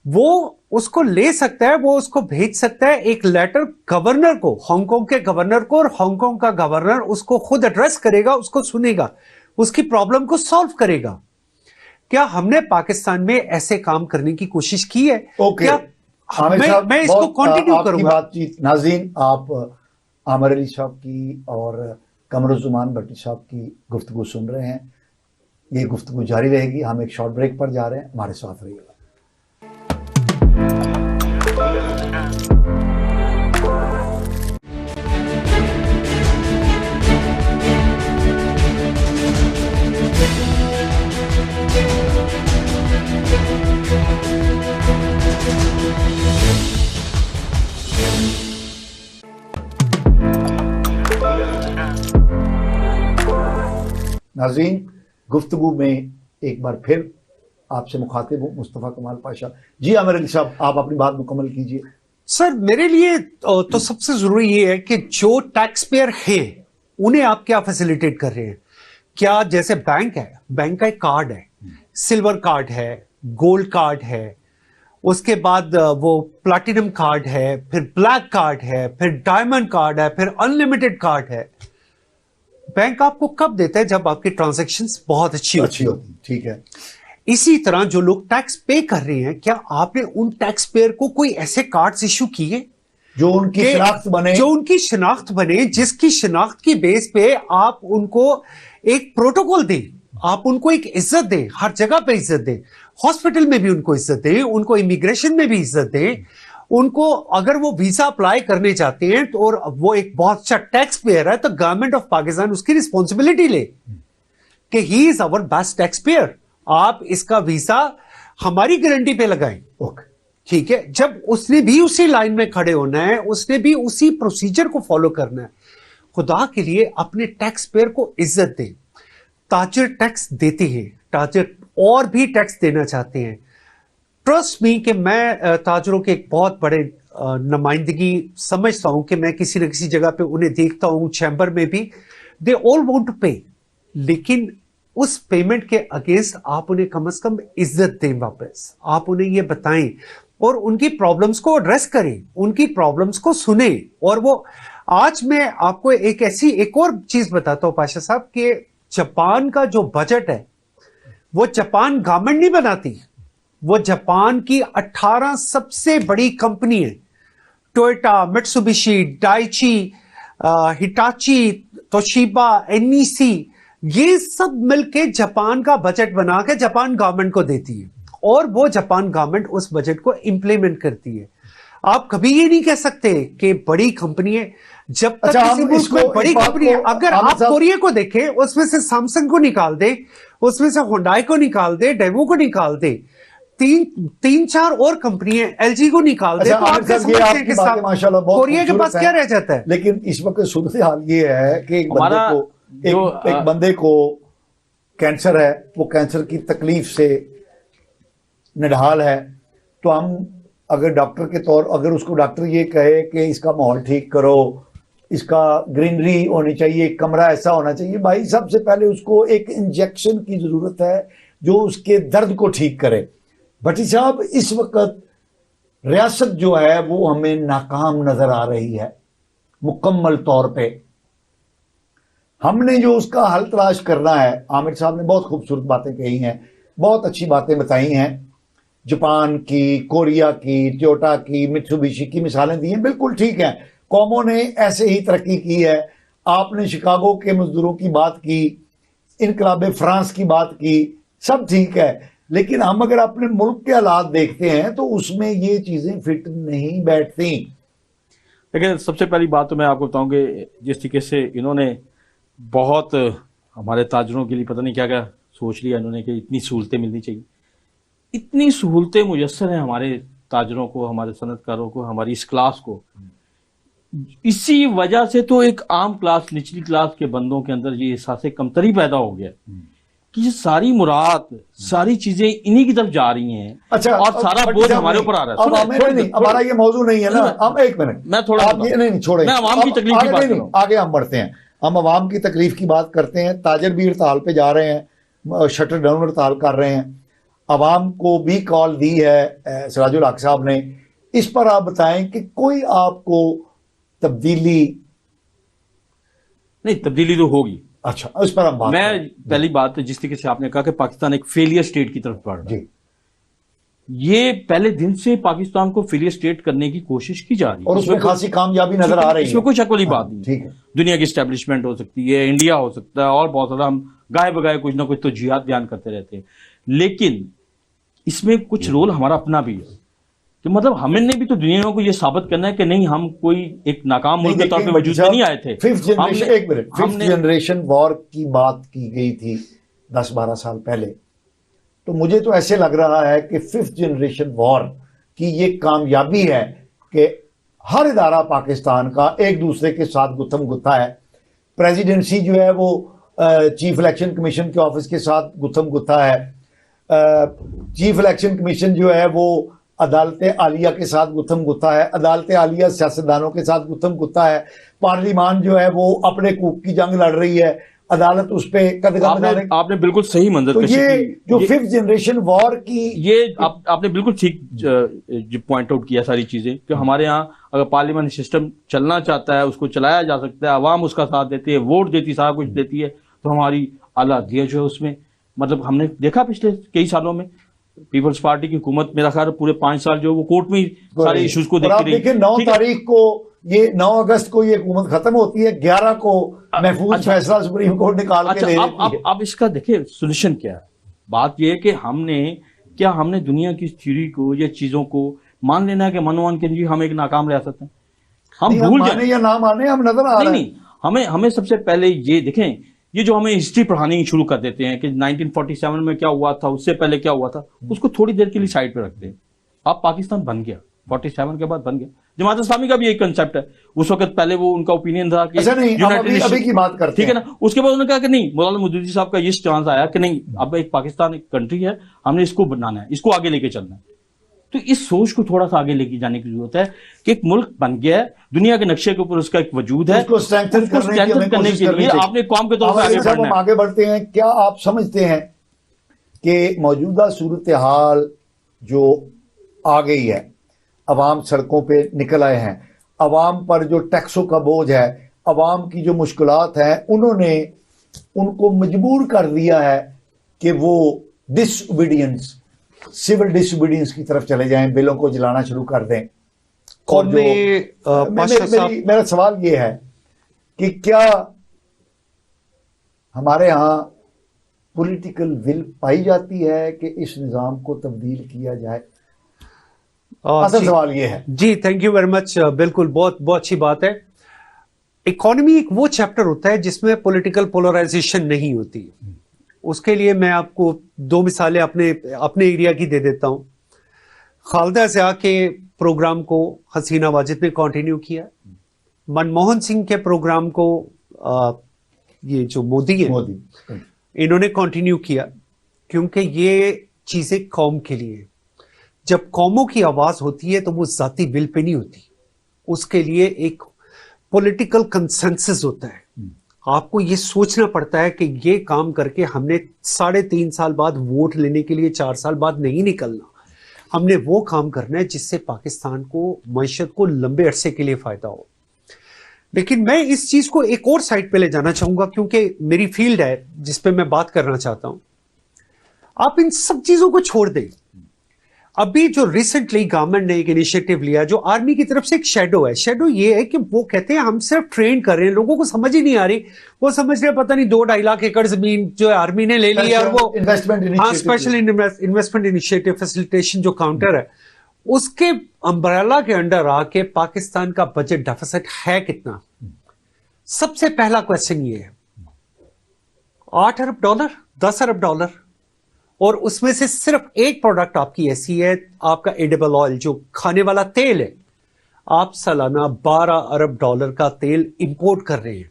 वो उसको ले सकता है, वो उसको भेज सकता है एक लेटर गवर्नर को, हांगकांग के गवर्नर को, और हांगकांग का गवर्नर उसको खुद एड्रेस करेगा, उसको सुनेगा, उसकी प्रॉब्लम को सॉल्व करेगा। क्या हमने पाकिस्तान में ऐसे काम करने की कोशिश की है? क्या मैं इसको कंटिन्यू करूंगा। बातचीत नाज़रीन, आप आमिर अली साहब की और कमरुज़्ज़मान भट्टी साहब की गुफ्तगू सुन रहे हैं। ये गुफ्तगू जारी रहेगी। हम एक शॉर्ट ब्रेक पर जा रहे हैं, हमारे साथ रहिएगा। नाज़रीन, गुफ्तगू में एक बार फिर आपसे मुखातिब हूं मुस्तफ़ा कमाल पाशा। जी आमिर अली साहब, आप अपनी बात मुकम्मल कीजिए। सर, मेरे लिए तो सबसे जरूरी ये है कि जो टैक्स पेयर है उन्हें आप क्या फैसिलिटेट कर रहे हैं। क्या जैसे बैंक है, बैंक का एक कार्ड है, सिल्वर कार्ड है, गोल्ड कार्ड है, उसके बाद वो प्लैटिनम कार्ड है, फिर ब्लैक कार्ड है, फिर डायमंड कार्ड है, फिर अनलिमिटेड कार्ड है। बैंक आपको कब देता है? जब आपकी ट्रांजैक्शंस बहुत अच्छी अच्छी होती, ठीक है। इसी तरह जो लोग टैक्स पे कर रहे हैं, क्या आपने उन टैक्स पेयर को कोई ऐसे कार्ड्स इशू किए जो उनकी शनाख्त बने, जो उनकी शनाख्त बने, जिसकी शनाख्त की बेस पे आप उनको एक प्रोटोकॉल दें, आप उनको एक इज्जत दें, हर जगह पे इज्जत दें, हॉस्पिटल में भी उनको इज्जत दें, उनको इमिग्रेशन में भी इज्जत दें, उनको अगर वो वीजा अप्लाई करने चाहते हैं तो और वो एक बहुत अच्छा टैक्स पेयर है तो गवर्नमेंट ऑफ पाकिस्तान उसकी रिस्पॉन्सिबिलिटी ले कि he is our best tax payer, आप इसका वीजा हमारी गारंटी पे लगाएं। ओके, ठीक है, जब उसने भी उसी लाइन में खड़े होना है, उसने भी उसी प्रोसीजर को फॉलो करना है। खुदा के लिए अपने टैक्स पेयर को इज्जत दें। ताजिर टैक्स देते हैं, ताजिर और भी टैक्स देना चाहते हैं। ट्रस्ट मी कि मैं ताजरों के एक बहुत बड़े नुमाइंदगी समझता हूं कि मैं किसी न किसी जगह पे उन्हें देखता हूं, चैम्बर में भी, दे ऑल वांट टू पे, लेकिन उस पेमेंट के अगेंस्ट आप उन्हें कम से कम इज्जत दें वापस, आप उन्हें ये बताएं और उनकी प्रॉब्लम्स को एड्रेस करें, उनकी प्रॉब्लम्स को सुने। और वो आज मैं आपको एक और चीज बताता हूं पाशा साहब कि जापान का जो बजट है वो जापान गवर्नमेंट नहीं बनाती, वो जापान की 18 सबसे बड़ी कंपनी है, Toyota, Mitsubishi, Daiichi, Hitachi, Toshiba, NEC, ये सब मिलके जापान का बजट बना के जापान गवर्नमेंट को देती है और वो जापान गवर्नमेंट उस बजट को इंप्लीमेंट करती है। आप कभी ये नहीं कह सकते कि बड़ी कंपनी है, जब तक किसी मुल्क में बड़ी कंपनी है। अगर आप कोरिया को देखें, उसमें से सैमसंग को निकाल दे, उसमें से हुंडई को निकाल दे, डेवो को निकाल दे, तीन चार और कंपनी है, एलजी को निकाल दे, तो आप समझते हैं कि कोरिया के पास क्या रह जाता है। लेकिन इस वक्त सूरत हाल ये है कि एक बंदे को कैंसर है, वो कैंसर की तकलीफ से निढाल है, तो हम अगर डॉक्टर के तौर, अगर उसको डॉक्टर ये कहे कि इसका माहौल ठीक करो, इसका ग्रीनरी होनी चाहिए, कमरा ऐसा होना चाहिए, भाई सबसे पहले उसको एक इंजेक्शन की जरूरत है जो उसके दर्द को ठीक करे। भट्टी साहब, इस वक्त रियासत जो है वो हमें नाकाम नजर आ रही है मुकम्मल तौर पे। हमने जो उसका हल तलाश करना है, आमिर साहब ने बहुत खूबसूरत बातें कही हैं, बहुत अच्छी बातें बताई हैं, जापान की, कोरिया की, टोयोटा की, मित्सुबिशी की मिसालें दी हैं, बिल्कुल ठीक है, कौमों ने ऐसे ही तरक्की की है। आपने शिकागो के मजदूरों की बात की, इनकलाब फ्रांस की बात की, सब ठीक है, लेकिन हम अगर अपने मुल्क के हालात देखते हैं तो उसमें ये चीजें फिट नहीं बैठती। लेकिन सबसे पहली बात तो मैं आपको बताऊं कि जिस तरीके से इन्होंने बहुत हमारे ताजरों के लिए पता नहीं क्या क्या सोच लिया इन्होंने कि इतनी सहूलतें मिलनी चाहिए, इतनी सहूलतें मुयस्सर हैं हमारे ताजरों को, हमारे सनतकारों को, हमारी इस क्लास को। इसी वजह से तो एक आम क्लास, निचली क्लास के बंदों के अंदर ये एहसास कमतरी पैदा हो गया कि ये सारी मुराद, सारी चीजें इन्हीं की तरफ जा रही हैं। अच्छा, और सारा बोझ हमारे ऊपर आ रहा है। हमारा ये मौजू नहीं है ना, हम एक मिनट, मैं थोड़ा नहीं छोड़े, मैं अवाम की तकलीफ की बात कर रहा हूं। आगे हम बढ़ते हैं, हम अवाम की तकलीफ की बात करते हैं। ताजर भी हड़ताल पे जा रहे हैं, शटर डाउन हड़ताल कर रहे हैं, अवाम को भी कॉल दी है सिराजुल हक साहब ने। इस पर आप बताएं कि कोई आपको तब्दीली? नहीं, तब्दीली तो होगी। अच्छा, उस पर हम बात मैं पहली बात जिस तरीके से आपने कहा कि पाकिस्तान एक फेलियर स्टेट की तरफ बढ़ रहा है, ये पहले दिन से पाकिस्तान को फेलियर स्टेट करने की कोशिश की जा रही है और उसमें खासी कामयाबी नजर आ रही है, इसमें कोई शक वाली बात नहीं। ठीक है, दुनिया की स्टैब्लिशमेंट हो सकती है, इंडिया हो सकता है, और बहुत सारा हम गाय बगाए कुछ ना कुछ तो जिहाद बयान करते रहते हैं, लेकिन इसमें कुछ रोल हमारा अपना भी है कि मतलब हमने भी तो दुनिया को ये साबित करना है कि नहीं, हम कोई एक नाकाम मुल्क के तौर पे वजूद में नहीं आए थे। फिफ्थ जनरेशन वॉर की बात की गई थी 10-12 साल पहले, तो मुझे तो ऐसे लग रहा है कि फिफ्थ जनरेशन वॉर की ये कामयाबी है कि हर इदारा पाकिस्तान का एक दूसरे के साथ गुत्थम गुत्था है। प्रेसिडेंसी जो है वो चीफ इलेक्शन कमीशन के ऑफिस के साथ गुत्थम गुत्था है, चीफ इलेक्शन कमीशन जो है वो अदालत आलिया के साथ गुत्थम गुत्था है, अदालत आलिया सियासतदानों के साथ गुत्थम गुत्था है, पार्लियामान जो है वो अपने कूक की जंग लड़ रही है, अदालत उस पे कदम आपने बिल्कुल सही मंजर तो ये जो फिफ्थ जनरेशन वॉर की ये आपने बिल्कुल ठीक पॉइंट आउट किया सारी चीजें कि हमारे यहाँ अगर पार्लियामेंट सिस्टम चलना चाहता है, उसको चलाया जा सकता है, आवाम उसका साथ देती है, वोट देती, सारा कुछ देती है, तो हमारी आला अध्यक्ष जो है उसमें मतलब हमने देखा पिछले कई सालों में पीपल्स पार्टी की हुकूमत, मेरा ख्याल पूरे 5 साल जो वो कोर्ट में सारे इश्यूज को देखती रही। देखिए 9 तारीख को ये 9 अगस्त को ये हुकूमत खत्म होती है, 11 को महफूज फैसला सुप्रीम कोर्ट निकाल के दे देती है। अब इसका देखिए सोल्यूशन क्या है। बात यह है कि हमने दुनिया की थ्योरी को या चीजों को मान लेना है कि मनोमान के लिए हम एक नाकाम रियासत है, हम भूल जाए या ना माने, हम नजर आ रहे हैं। हमें सबसे पहले ये देखें, ये जो हमें हिस्ट्री पढ़ानी शुरू कर देते हैं कि 1947 में क्या हुआ था, उससे पहले क्या हुआ था, उसको थोड़ी देर के लिए साइड पे रखते हैं। अब पाकिस्तान बन गया, 47 के बाद बन गया। जमात इस्लामी का भी एक कंसेप्ट है, उस वक्त पहले वो उनका ओपिनियन था कि अभी की बात करते ठीक है ना। उसके बाद उन्होंने कहा कि नहीं, मौलाना मौदूदी साहब का ये चांस आया कि नहीं, अब एक पाकिस्तान एक कंट्री है, हमने इसको बनाना है, इसको आगे लेके चलना है। तो इस सोच को थोड़ा सा आगे लेके जाने की जरूरत है कि एक मुल्क बन गया है, दुनिया के नक्शे के ऊपर उसका एक वजूद है, उसको स्ट्रेंथन करने के लिए आपने कौम के तौर पर आगे बढ़ना है। हम आगे बढ़ते हैं। क्या आप समझते हैं कि मौजूदा सूरत हाल जो आ गई है, अवाम सड़कों पे निकल आए हैं, अवाम पर जो टैक्सों का बोझ है, अवाम की जो मुश्किलात हैं, उन्होंने उनको मजबूर कर दिया है कि वो डिसओबीडियंस, सिविल डिसओबीडियंस की तरफ चले जाएं, बिलों को जलाना शुरू कर दें। और मेरा सवाल ये है कि क्या हमारे यहाँ पॉलिटिकल विल पाई जाती है कि इस निज़ाम को तब्दील किया जाए? असल सवाल ये है। जी, थैंक यू वेरी मच। बिल्कुल, बहुत बहुत अच्छी बात है। इकोनॉमी एक वो चैप्टर होता है जिसमें पॉलिटिकल पोलराइजेशन नहीं होती। उसके लिए मैं आपको 2 मिसालें अपने एरिया की दे देता हूं। खालदा ज़िया के प्रोग्राम को हसीना वाजिद ने कंटिन्यू किया, मनमोहन सिंह के प्रोग्राम को ये जो मोदी है इन्होंने कंटिन्यू किया, क्योंकि ये चीजें कौम के लिए, जब कौमों की आवाज होती है तो वो जाती विल पे नहीं होती, उसके लिए एक पॉलिटिकल कंसेंसस होता है। आपको ये सोचना पड़ता है कि ये काम करके हमने 3.5 साल बाद वोट लेने के लिए 4 साल बाद नहीं निकलना, हमने वो काम करना है जिससे पाकिस्तान को, मईशत को लंबे अरसे के लिए फायदा हो। लेकिन मैं इस चीज को एक और साइड पे ले जाना चाहूंगा, क्योंकि मेरी फील्ड है जिस पे मैं बात करना चाहता हूं। आप इन सब चीजों को छोड़ दें। अभी जो रिसेंटली गवर्नमेंट ने एक इनिशिएटिव लिया जो आर्मी की तरफ से एक शेडो है, शेडो ये है कि वो कहते हैं हम सिर्फ ट्रेन कर रहे हैं, लोगों को समझ ही नहीं आ रही, वो समझ रहे पता नहीं 2-2.5 लाख एकड़ जमीन जो आर्मी ने ले ली है, और वो स्पेशल इन्वेस्टमेंट इनिशिएटिव फैसिलिटेशन जो काउंटर है उसके अम्ब्रेला के अंडर आके पाकिस्तान का बजट डेफिसिट है कितना। सबसे पहला क्वेश्चन ये है, $8 अरब, $10 अरब, और उसमें से सिर्फ एक प्रोडक्ट आपकी ऐसी है, आपका एडिबल ऑयल जो खाने वाला तेल है, आप सालाना $12 अरब का तेल इंपोर्ट कर रहे हैं,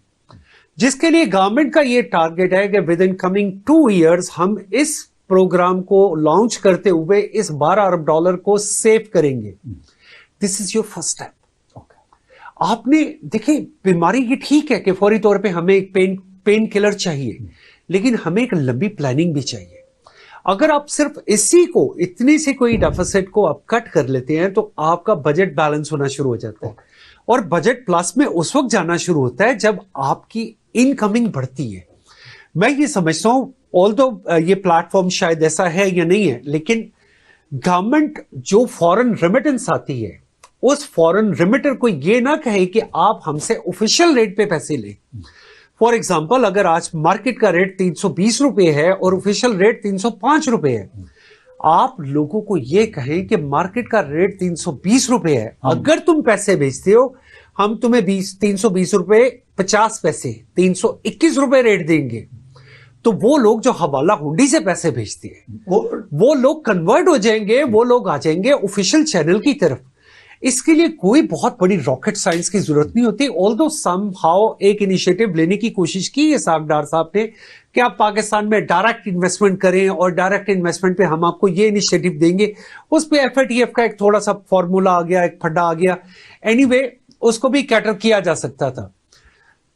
जिसके लिए गवर्नमेंट का ये टारगेट है कि विद इन कमिंग 2 इयर्स हम इस प्रोग्राम को लॉन्च करते हुए इस $12 अरब को सेव करेंगे। This is your first step. आपने देखिए, बीमारी ये ठीक है कि फौरी तौर पे हमें एक पेन किलर चाहिए, लेकिन हमें एक लंबी प्लानिंग भी चाहिए। अगर आप सिर्फ इसी को, इतनी से कोई डेफिसिट को आप कट कर लेते हैं तो आपका बजट बैलेंस होना शुरू हो जाता है, और बजट प्लस में उस वक्त जाना शुरू होता है जब आपकी इनकमिंग बढ़ती है। मैं ये समझता हूं, ऑल्दो ये प्लेटफॉर्म शायद ऐसा है या नहीं है, लेकिन गवर्नमेंट जो फॉरेन रेमिटेंस आती है, उस फॉरेन रेमिटर को ये ना कहे कि आप हमसे ऑफिशियल रेट पे पैसे लें। फॉर एग्जाम्पल, अगर आज मार्केट का रेट 320 रुपए है और ऑफिशियल रेट 305 रुपए है, आप लोगों को यह कहें कि मार्केट का रेट 320 रुपए है, अगर तुम पैसे भेजते हो हम तुम्हें 320 रुपए 50 पैसे 321 रुपए रेट देंगे, तो वो लोग जो हवाला हुंडी से पैसे भेजते हैं वो लोग कन्वर्ट हो जाएंगे, वो लोग आ जाएंगे ऑफिशियल चैनल की तरफ। इसके लिए कोई बहुत बड़ी रॉकेट साइंस की जरूरत नहीं होती। ऑल्दो समहाउ एक इनिशिएटिव लेने की कोशिश की है सागडार साहब ने कि आप पाकिस्तान में डायरेक्ट इन्वेस्टमेंट करें, और डायरेक्ट इन्वेस्टमेंट पे हम आपको ये इनिशिएटिव देंगे। उस पे FATF का एक थोड़ा सा फॉर्मूला आ गया, एक फड्डा आ गया। एनीवे, उसको भी कैटर किया जा सकता था।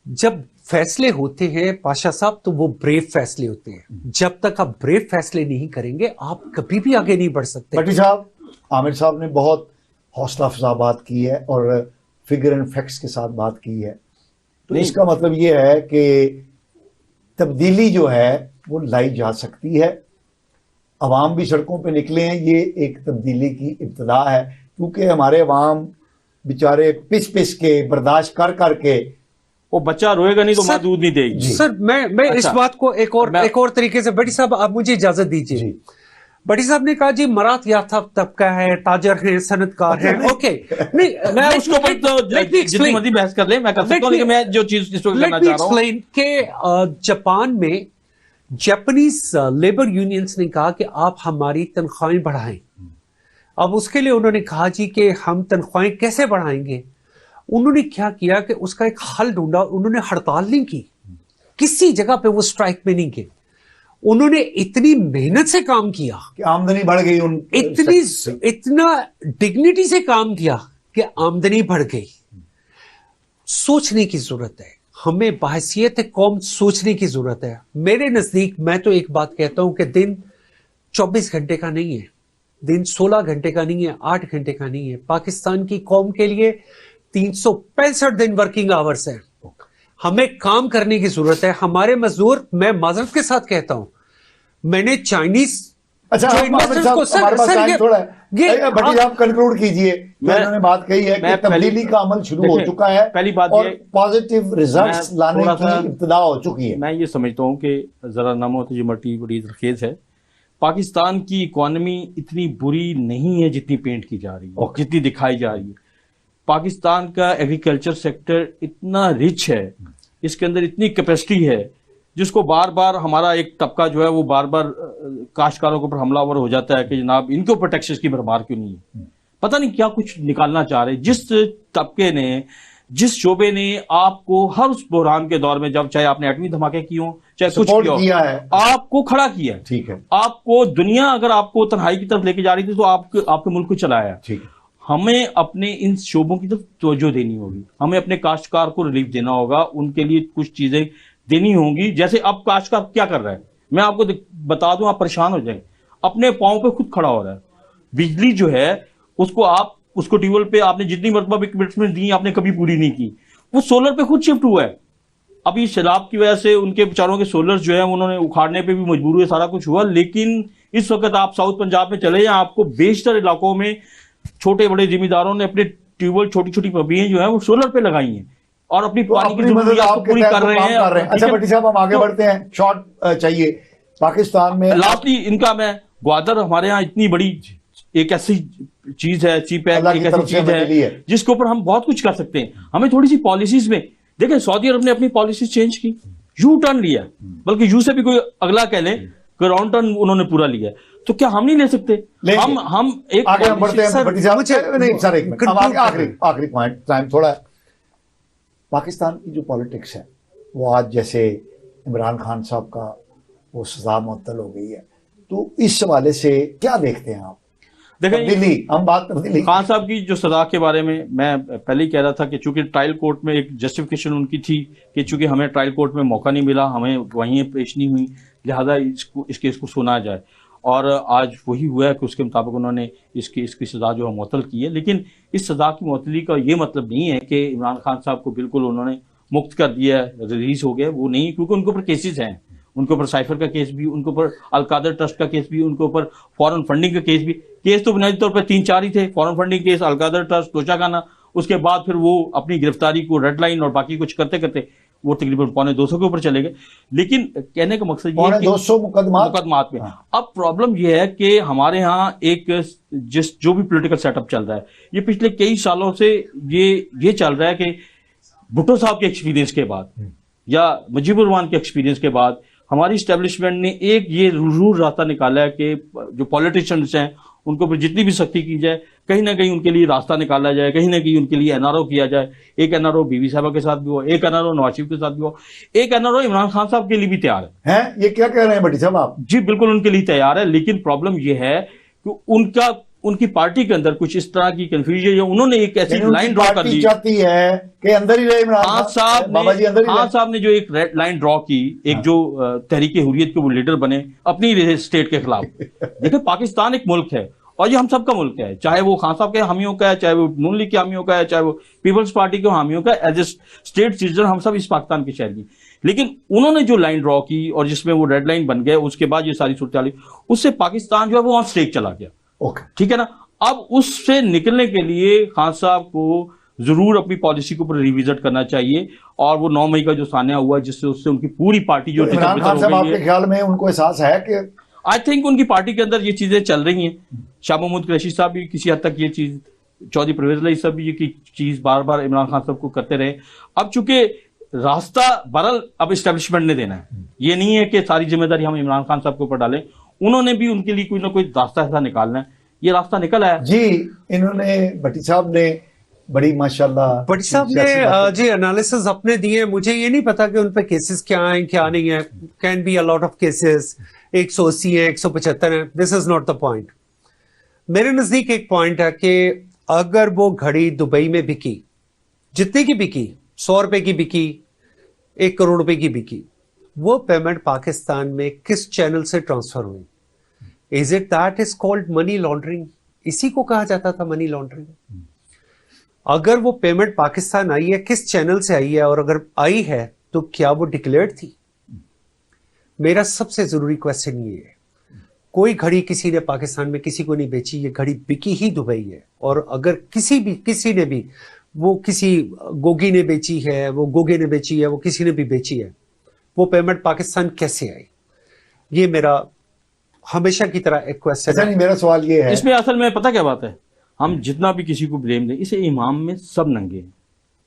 जब फैसले होते हैं पाशा साहब, तो वो ब्रेव फैसले होते हैं। जब तक आप ब्रेव फैसले नहीं करेंगे, आप कभी भी आगे नहीं बढ़ सकते। भट्टी साहब, आमिर साहब ने बहुत हौसला अफजा बात की है, और फिगर एंड फैक्ट्स के साथ बात की है, तो नहीं। इसका मतलब ये है कि तब्दीली जो है वो लाई जा सकती है। अवाम भी सड़कों पे निकले हैं, ये एक तब्दीली की इब्तिदा है, क्योंकि हमारे अवाम बेचारे पिस पिस के बर्दाश्त कर करके वो बच्चा रोएगा नहीं तो सर- माँ दूध नहीं देगी। सर मैं इस अच्छा। बात को एक और तरीके से, बड़ी साहब आप मुझे इजाजत दीजिए। जी। बड़ी साहब ने कहा जी मराठ याफ्ता तबका है, ताजर है, सनतकार है, ओके नहीं मैं उसके ऊपर तो जितनी मर्जी बहस कर ले मैं कर सकता हूँ, लेकिन मैं जो चीज इस वक्त करना चाह रहा हूँ कि जापान में जापानीज लेबर यूनियंस ने कहा कि आप हमारी तनख्वाहें बढ़ाएं। अब उसके लिए उन्होंने कहा जी कि हम तनख्वाहें कैसे बढ़ाएंगे। उन्होंने क्या किया कि उसका एक हल ढूंढा। उन्होंने हड़ताल नहीं की, किसी जगह पे वो स्ट्राइक में नहीं गए। उन्होंने इतनी मेहनत से काम किया, कि आमदनी बढ़ गई, उन इतना डिग्निटी से काम किया कि आमदनी बढ़ गई। सोचने की जरूरत है, हमें बहैसियत कौम सोचने की जरूरत है। मेरे नजदीक मैं तो एक बात कहता हूं कि दिन 24 घंटे का नहीं है, दिन 16 घंटे का नहीं है, 8 घंटे का नहीं है। पाकिस्तान की कौम के लिए 365 दिन वर्किंग आवर्स है। हमें काम करने की जरूरत है। हमारे मजदूर, मैं माजरत के साथ कहता हूं, मैंने चाइनीज अच्छा जो हमारे investors साथ- को- सर- हमारे पास सर, टाइम ये- थोड़ा है। भट्टी साहब कंक्लूड कीजिए। उन्होंने बात कही है कि मैं तब्दीली का अमल शुरू हो देखिए, चुका है, पहली बात और ये- पॉजिटिव रिजल्ट्स मैं लाने थोड़ा सा- की इब्तिदा हो चुकी है। मैं ये समझता हूँ कि जरा नमोतजमटी बड़ी तरखेज है। पाकिस्तान की इकोनॉमी इतनी बुरी नहीं है जितनी पेंट की जा रही है, जितनी दिखाई जा रही है। पाकिस्तान का एग्रीकल्चर सेक्टर इतना रिच है, इसके अंदर इतनी कैपेसिटी है, जिसको बार बार हमारा एक तबका जो है वो बार बार काश्तकारों के ऊपर हमलावर हो जाता है कि जनाब इनके ऊपर टैक्सेस की भरमार क्यों नहीं है। पता नहीं क्या कुछ निकालना चाह रहे। जिस तबके ने, जिस शोबे ने आपको हर उस बहरान के दौर में, जब चाहे आपने एटमी धमाके किए हों, चाहे कुछ सपोर्ट किया हो, किया है, आपको खड़ा किया है। ठीक है, आपको दुनिया अगर आपको तन्हाई की तरफ लेके जा रही थी तो आपके मुल्क को चलाया। ठीक है। हमें अपने इन शोबों की तरफ तवज्जो देनी होगी, हमें अपने काश्तकार को रिलीफ देना होगा, उनके लिए कुछ चीजें देनी होंगी। जैसे अब काश्तकार क्या कर रहा है, मैं आपको बता दूं, आप परेशान हो जाए। अपने पांव पे खुद खड़ा हो रहा है। बिजली जो है उसको ट्यूबवेल पे आपने जितनी मरतबा कमिटमेंट दी आपने कभी पूरी नहीं की। वो सोलर पे खुद शिफ्ट हुआ है। अभी सैलाब की वजह से उनके बेचारों के सोलर जो है उन्होंने उखाड़ने पे भी मजबूर हुए, सारा कुछ हुआ। लेकिन इस वक्त आप साउथ पंजाब में चले जाएं, आपको बेशतर इलाकों में छोटे बड़े जिम्मेदारों ने अपने ट्यूबवेल, छोटी छोटी पबियां जो है वो सोलर पे लगाई हैं और अपनी तो पानी की अपनी मदद जरूरत आपके पूरी तहत कर तो रहे काम कर रहे हैं। हैं। अच्छा भट्टी साहब, हम आगे तो- बढ़ते हैं, शॉर्ट चाहिए। पाकिस्तान में लास्टली इनका मैं ग्वादर हमारे यहाँ इतनी बड़ी एक ऐसी चीज है, चीप है, अल्लाह की एक ऐसी तरफ से चीज हमें मिली है। है जिसके ऊपर हम बहुत कुछ कर सकते हैं। हमें थोड़ी सी पॉलिसीज में देखें, सऊदी अरब ने अपनी पॉलिसीज चेंज की, यू टर्न लिया, बल्कि यू से भी कोई अगला कह ले, राउंड टर्न उन्होंने पूरा लिया। तो क्या हम नहीं ले सकते? हम एक आगे हम बढ़ते हैं सर, भट्टी साहब। नहीं सर, एक मिनट, conclude आखिरी पॉइंट, टाइम थोड़ा है। पाकिस्तान की जो पॉलिटिक्स है वो आज जैसे इमरान खान साहब का वो सजा मुअत्तल हो गई है, तो इस हवाले से क्या देखते हैं आप? देखें, हम बात तब्दीली खान साहब की जो सजा के बारे में मैं पहले ही कह रहा था कि चूंकि ट्रायल कोर्ट में एक जस्टिफिकेशन उनकी थी कि चूंकि हमें ट्रायल कोर्ट में मौका नहीं मिला, हमें वहीं पेश नहीं हुई, लिहाजा इस केस को सुना जाए। और आज वही हुआ है कि उसके मुताबिक उन्होंने इसकी सजा जो है मुअत्तल की है। लेकिन इस सजा की मुअत्तली का ये मतलब नहीं है कि इमरान खान साहब को बिल्कुल उन्होंने मुक्त कर दिया, रिलीज हो गए, वो नहीं, क्योंकि उनके ऊपर केसेस हैं। उनके ऊपर साइफर का केस भी, उनके ऊपर अलकादर ट्रस्ट का केस भी, उनके ऊपर फॉरेन फंडिंग का केस भी। केस तो बुनियादी तौर पर 3-4 ही थे, foreign funding case, Al-Qadir trust, Toshakhana. उसके बाद फिर वो अपनी गिरफ्तारी को, रेड लाइन और बाकी कुछ करते करते वो तकरीबन 250 के ऊपर चले गए। लेकिन कहने का मकसद ये है कि 200 मुकदमात में अब प्रॉब्लम ये है कि हमारे यहाँ एक जो भी पॉलिटिकल सेटअप चल रहा है, ये पिछले कई सालों से ये चल रहा है कि भुट्टो साहब के एक्सपीरियंस के बाद या मुजीबुर रहमान के एक्सपीरियंस के बाद हमारी स्टैब्लिशमेंट ने एक ये रूल रास्ता निकाला है कि जो पॉलिटिशियंस हैं उनको पर जितनी भी सख्ती की जाए, कहीं ना कहीं उनके लिए रास्ता निकाला जाए, कहीं ना कहीं उनके लिए एनआरओ किया जाए। एक एनआरओ बीवी साहबा के साथ भी हो, एक एनआरओ नवाज शरीफ के साथ भी हो, एक एनआरओ इमरान खान साहब के लिए भी तैयार है। ये क्या कह रहे हैं भट्टी साहब आप? जी बिल्कुल उनके लिए तैयार है। लेकिन प्रॉब्लम यह है कि उनकी पार्टी के अंदर कुछ इस तरह की कंफ्यूजन है। उन्होंने एक ऐसी लाइन ड्रॉ कर ली चाहती है कि अंदर ही रहे इमरान खान साहब ने जो एक रेड लाइन ड्रॉ की, एक जो तहरीक हुर्रियत के वो लीडर बने अपनी स्टेट के खिलाफ। देखिए, पाकिस्तान एक मुल्क है और ये हम सबका मुल्क है, चाहे वो खान साहब के हामियों का है, चाहे वो नून लीग के हामियों का है, चाहे वो पीपल्स पार्टी के हामियों का, एज ए स्टेट सिटीजन हम सब इस पाकिस्तान के शहर की। लेकिन उन्होंने जो लाइन ड्रॉ की और जिसमें वो रेड लाइन बन गए, उसके बाद ये सारी सूरत आई, उससे पाकिस्तान जो है वो वहां स्टेक चला गया। ओके, ठीक है ना। अब उससे निकलने के लिए खान साहब को जरूर अपनी पॉलिसी के ऊपर रिविजिट करना चाहिए, और वो 9 मई का जो सान्या हुआ जिससे उससे उनकी पूरी पार्टी जो इमरान खान साहब आपके ख्याल में उनको एहसास है कि आई थिंक उनकी पार्टी के अंदर ये चीजें चल रही हैं। शाह महमूद कुरैशी साहब भी किसी हद तक ये चीज, चौधरी परवेज इलाही साहब भी ये चीज बार बार इमरान खान साहब को करते रहे। अब चूंकि रास्ता बहरहाल अब इस्टेब्लिशमेंट ने देना है, ये नहीं है कि सारी जिम्मेदारी हम इमरान खान साहब के ऊपर डालें, उन्होंने भी उनके लिए कोई ना कोई रास्ता ऐसा निकालना है। ये रास्ता निकल आया जी। इन्होंने भट्टी साहब ने बड़ी माशाल्लाह, भट्टी साहब ने जी एनालिसिस अपने दिए। मुझे ये नहीं पता कि उन पे केसेस क्या हैं क्या नहीं है। Can be a lot of cases, 180 है, 175 है, this is not the point. मेरे नजदीक एक पॉइंट है कि अगर वो घड़ी दुबई में बिकी, जितने की बिकी, 100 रुपए की बिकी, 1 करोड़ रुपए की बिकी, वो पेमेंट पाकिस्तान में किस चैनल से ट्रांसफर हुई? Is it that is called money laundering? इसी को कहा जाता था मनी लॉन्ड्रिंग। अगर वो पेमेंट पाकिस्तान आई है, किस चैनल से आई है, और अगर आई है तो क्या वो डिक्लेयर्ड थी? मेरा सबसे जरूरी क्वेश्चन ये है, कोई घड़ी किसी ने पाकिस्तान में किसी को नहीं बेची, ये घड़ी बिकी ही दुबई है। और अगर किसी ने भी, वो किसी गोगी ने बेची है, वो गोगे ने बेची है, वो किसी ने भी बेची है, वो पेमेंट पाकिस्तान कैसे आई? ये मेरा हमेशा की तरह एक क्वेश्चन है। मेरा सवाल ये है, इसमें असल में पता क्या बात है, हम जितना भी किसी को ब्लेम दें, इसे इमाम में सब नंगे हैं,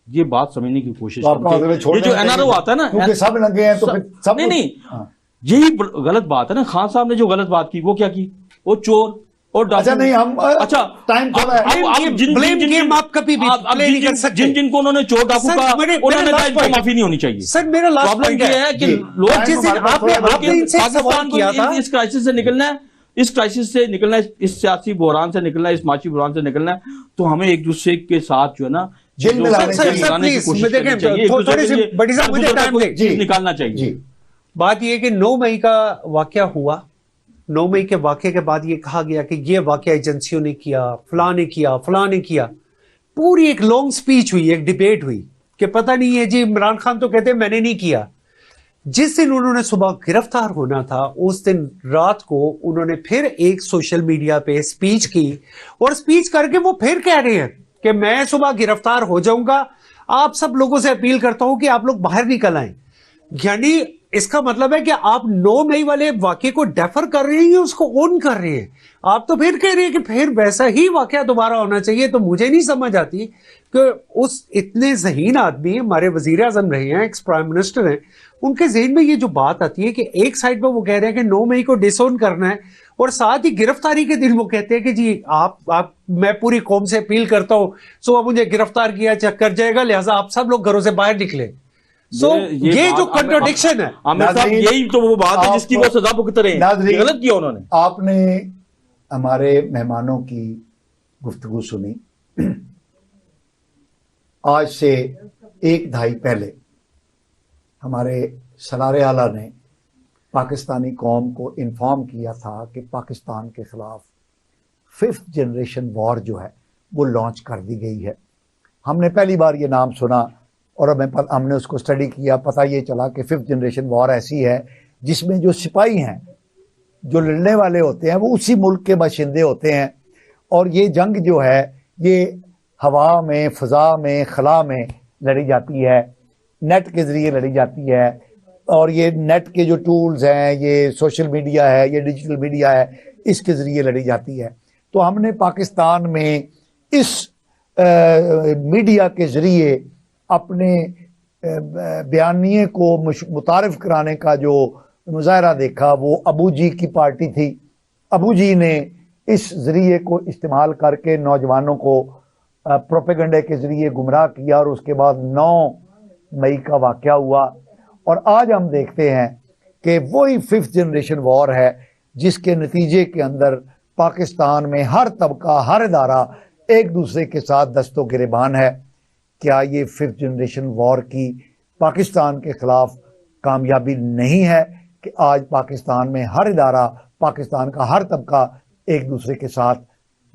ये बात समझने की कोशिश तो ये जो एनआरओ आता है ना, क्योंकि सब नंगे हैं तो फिर सब नहीं, यही गलत बात है ना। खान साहब ने जो गलत बात की वो क्या की, वो चोर और डाकू। अच्छा नहीं, हम अच्छा टाइम थोड़ा है, जिन जिनको उन्होंने चोर डाकू का, उन्होंने कहा इनको माफी नहीं होनी चाहिए। सर मेरा लास्ट प्रॉब्लम ये है कि लोग पाकिस्तान को इस क्राइसिस से निकलना है, इस क्राइसिस से निकलना है, इस सियासी बहरान से निकलना है, इस माशी बहरान से निकलना है, तो हमें एक दूसरे के साथ जो है ना निकालना चाहिए। बात यह कि 9 मई का वाकया हुआ, 9 मई के वाकये के बाद ये कहा गया कि ये वाकया एजेंसियों ने किया, फलां ने किया। पूरी एक लॉन्ग स्पीच हुई, एक डिबेट हुई कि पता नहीं है जी, इमरान खान तो कहते मैंने नहीं किया। जिस दिन उन्होंने सुबह गिरफ्तार होना था, उस दिन रात को उन्होंने फिर एक सोशल मीडिया पे स्पीच की, और स्पीच करके वो फिर कह रहे हैं कि मैं सुबह गिरफ्तार हो जाऊंगा, आप सब लोगों से अपील करता हूं कि आप लोग बाहर निकल आए। यानी इसका मतलब है कि आप 9 मई वाले वाकये को डेफर कर रहे हैं, उसको ओन कर रहे हैं। आप तो फिर कह रहे हैं कि फिर वैसा ही वाकया दोबारा होना चाहिए। तो मुझे नहीं समझ आती कि उस इतने ज़हीन आदमी, हमारे वजीर आजम रहे हैं, एक्स प्राइम मिनिस्टर हैं, उनके जहन में ये जो बात आती है कि एक साइड पर वो कह रहे हैं कि 9 मई को डिसोन करना है, और साथ ही गिरफ्तारी के दिन वो कहते हैं कि जी आप मैं पूरी कौम से अपील करता हूं, सो अब मुझे गिरफ्तार किया कर जाएगा, लिहाजा आप सब लोग घरों से बाहर निकले। ये जो कंट्राडिक्शन है, आमिर साहब, यही तो वो बात है जिसकी वो सजा भुगत रहे हैं। गलत किया उन्होंने। आपने हमारे मेहमानों की गुफ्तगू सुनी। आज से 1 दहाई पहले हमारे सलारे आला ने पाकिस्तानी कौम को इन्फॉर्म किया था कि पाकिस्तान के खिलाफ 5th जनरेशन वॉर जो है वो लॉन्च कर दी गई है। हमने पहली बार ये नाम सुना और हमने उसको स्टडी किया, पता ये चला कि 5th जनरेशन वॉर ऐसी है जिसमें जो सिपाही हैं, जो लड़ने वाले होते हैं, वो उसी मुल्क के बाशिंदे होते हैं, और ये जंग जो है ये हवा में, फ़ज़ा में, खला में लड़ी जाती है, नेट के ज़रिए लड़ी जाती है। और ये नेट के जो टूल्स हैं, ये सोशल मीडिया है, ये डिजिटल मीडिया है, इसके ज़रिए लड़ी जाती है। तो हमने पाकिस्तान में इस मीडिया के ज़रिए अपने बयानिए को मुतारिफ कराने का जो मुजाहरा देखा, वो अबू जी की पार्टी थी। अबू जी ने इस ज़रिए को इस्तेमाल करके नौजवानों को प्रोपेगेंडे के ज़रिए गुमराह किया, और उसके बाद 9 मई का वाक़या हुआ। और आज हम देखते हैं कि वही 5th जनरेशन वॉर है जिसके नतीजे के अंदर पाकिस्तान में हर तबका, हर इदारा एक दूसरे के साथ दस्तों गिरेबान है। क्या ये 5th जनरेशन वॉर की पाकिस्तान के खिलाफ कामयाबी नहीं है कि आज पाकिस्तान में हर इदारा, पाकिस्तान का हर तबका एक दूसरे के साथ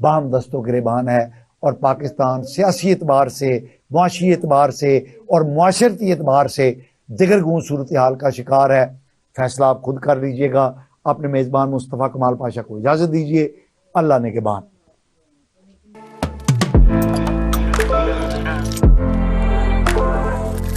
बाहम दस्तों गिरेबान है और पाकिस्तान सियासी एतबार से, मुआशी एतबार से और मुआशरती एतबार से दिगरगूं सूरत हाल का शिकार है। फैसला आप खुद कर लीजिएगा। अपने मेज़बान मुस्तफ़ा कमाल पाशा को इजाज़त दीजिए। अल्लाह ने के बाद।